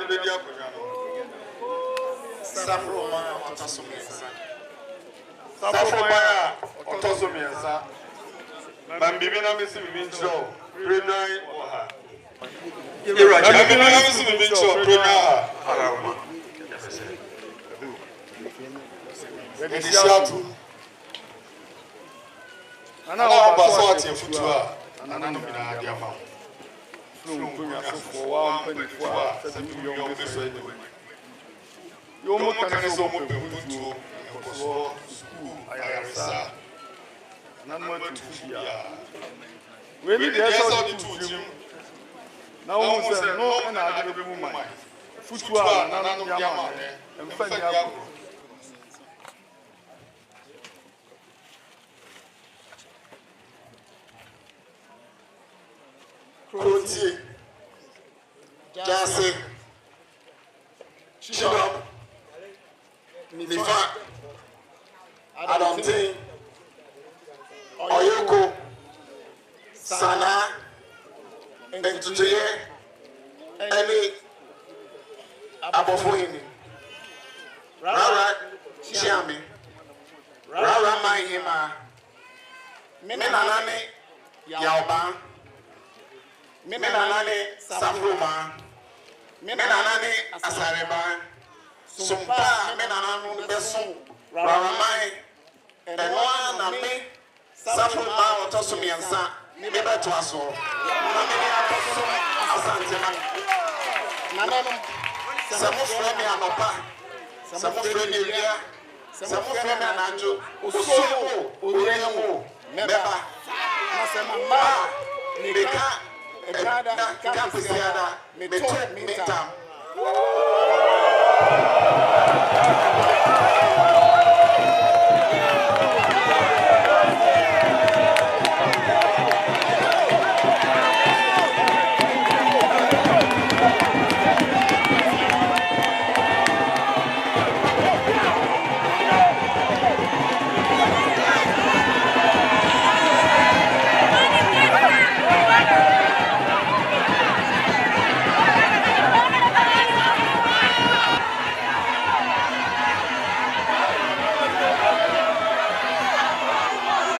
bedi akonya no. Safroma otosomiensa. Safroma otosomiensa. Mambibi na mesi bibi ncho. Prenai oha. Mambibi na mesi bibi ncho. Prenai oha. Initiatu. Ana obaso ati futua. Ana no bina adi ama. Kunya so wa mpanifo a se million beso edi. Yo mo kan so mo pebutu ekoso school ayaresa. Na mo tufia. We ni dey so di tutim. Na wo se no na ade be mu man. Futua na no biama ne. Emfa ni akọ. Proti, Jase, Chidop, Nifa, Adamtin, Oyoko, Sana, Entutuye, Eli, Abofoini, Rara, Chiami, Rara Mahima, Minanane, Yaoba, Menanane Safroma, Menanane Asareba, Sumpa, Menananu Besu, Ramai, and one and me, Safroma or Tosumiansa, Nibeba Tuaso, Asantema, Nananum, Samufremi Anopa, Samufremi Ria, Samufremi Ananjo, Usomo, Uremo, Meba, Nasamama, Nika. Brother, Campus, me talk, me time.